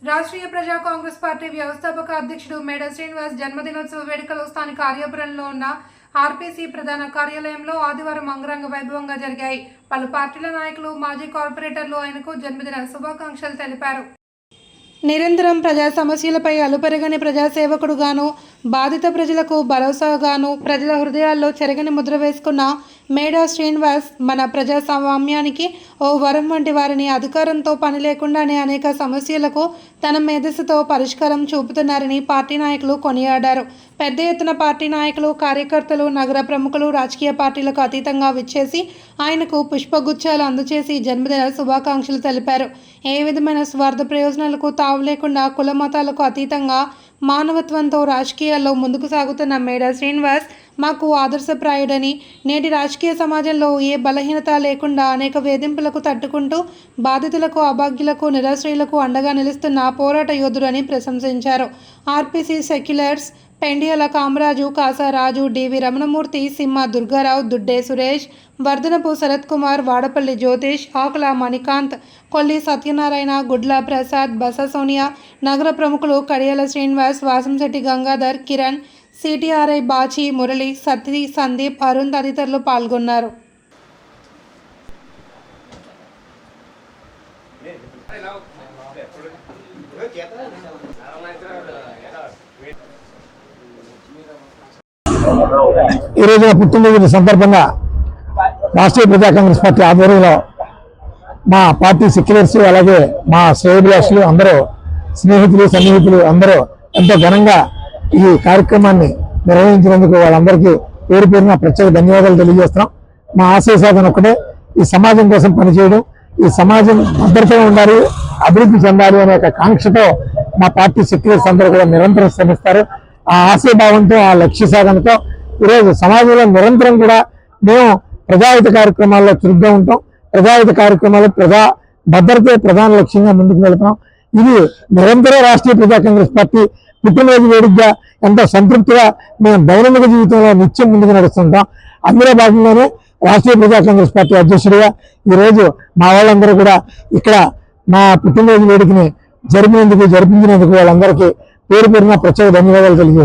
రాష్ట్రీయ ప్రజా కాంగ్రెస్ పార్టీ వ్యవస్థాపక అధ్యక్షుడు మేడ శ్రీనివాస్ జన్మదినోత్సవ వేడుకలు స్థానిక ఆర్యాపురంలో ఉన్న ఆర్పీసీ ప్రధాన కార్యాలయంలో ఆదివారం అంగరంగ వైభవంగా జరిగాయి. పలు పార్టీల నాయకులు, మాజీ కార్పొరేటర్లు ఆయనకు జన్మదిన శుభాకాంక్షలు తెలిపారు. నిరంతరం ప్రజా సమస్యలపై అలుపెరగని ప్రజాసేవకుడుగాను, బాధిత ప్రజలకు భరోసాగాను ప్రజల హృదయాల్లో చెరగని ముద్ర వేసుకున్న మేడా శ్రీనివాస్ మన ప్రజాస్వామ్యానికి ఓ వరం వంటి వారిని. అధికారంతో పని లేకుండానే అనేక సమస్యలకు తన మేధస్సుతో పరిష్కారం చూపుతున్నారని పార్టీ నాయకులు కొనియాడారు. పెద్ద ఎత్తున పార్టీ నాయకులు, కార్యకర్తలు, నగర ప్రముఖులు రాజకీయ పార్టీలకు అతీతంగా విచ్చేసి ఆయనకు పుష్పగుచ్చాలు అందజేసి జన్మదిన శుభాకాంక్షలు తెలిపారు. ఏ విధమైన స్వార్థ ప్రయోజనాలకు తావు లేకుండా కుల మతాలకు అతీతంగా మానవత్వంతో రాజకీయాల్లో ముందుకు సాగుతున్న మేడా శ్రీనివాస్ మాకు ఆదర్శప్రాయుడని, నేటి రాజకీయ సమాజంలో ఏ బలహీనత లేకుండా అనేక వేధింపులకు తట్టుకుంటూ బాధితులకు, అభాగ్యులకు, నిరాశ్రయులకు అండగా నిలుస్తున్న పోరాట యోధుడని ప్రశంసించారు. ఆర్పీసీ సెక్యులర్స్ పెండియాల కామరాజు, కాసారాజు, డివి రమణమూర్తి, సింహ దుర్గారావు, దుడ్డే సురేష్, వర్ధనపు శరత్ కుమార్, వాడపల్లి జ్యోతిష్, ఆకుల మణికాంత్, కొల్లి సత్యనారాయణ, గుడ్ల ప్రసాద్, బస సోనియా, నగర ప్రముఖులు కడియాల శ్రీనివాస్, వాసంశెట్టి గంగాధర్, కిరణ్, సిటిఆర్ఐ బాచి, మురళి, సత్తి, సందీప్, అరుణ్ తదితరులు పాల్గొన్నారు. ఈ రోజున పుట్టినరోజు సందర్భంగా రాష్ట్రీయ ప్రజా కాంగ్రెస్ పార్టీ ఆధ్వర్యంలో మా పార్టీ సెక్యులర్స్, అలాగే మా శ్రేయోభిలాషులు అందరూ, స్నేహితులు, సన్నిహితులు అందరూ ఎంతో ఘనంగా ఈ కార్యక్రమాన్ని నిర్వహించినందుకు వాళ్ళందరికీ పేరు పేరున ప్రత్యేక ధన్యవాదాలు తెలియజేస్తున్నాం. మా ఆశయ సాధన ఒక్కటే, ఈ సమాజం కోసం పనిచేయడం, ఈ సమాజం భద్రతగా ఉండాలి, అభివృద్ధి చెందాలి అనే ఒక కాంక్షతో మా పార్టీ సెక్యులర్స్ అందరూ కూడా నిరంతరం శ్రమిస్తారు. ఆ ఆశయభావంతో, ఆ లక్ష్య సాధనతో ఈరోజు సమాజంలో నిరంతరం కూడా మేము ప్రజాహిత కార్యక్రమాల్లో చురుగ్గా ఉంటాం. ప్రజాహిత కార్యక్రమాలు, ప్రజా భద్రతే ప్రధాన లక్ష్యంగా ముందుకు వెళ్తున్నాం. ఇది నిరంతరం రాష్ట్రీయ ప్రజా కాంగ్రెస్ పార్టీ పుట్టినరోజు వేడుకగా ఎంతో సంతృప్తిగా మేము దైనందిక జీవితంలో నిత్యం ముందుకు నడుస్తుంటాం. అందులో భాగంగానే రాష్ట్రీయ ప్రజా కాంగ్రెస్ పార్టీ అధ్యక్షుడిగా ఈరోజు మా వాళ్ళందరూ కూడా ఇక్కడ మా పుట్టినరోజు వేడుకని జరిపించినందుకు వాళ్ళందరికీ పేరు పేరున ప్రత్యేక ధన్యవాదాలు తెలియజేస్తాం.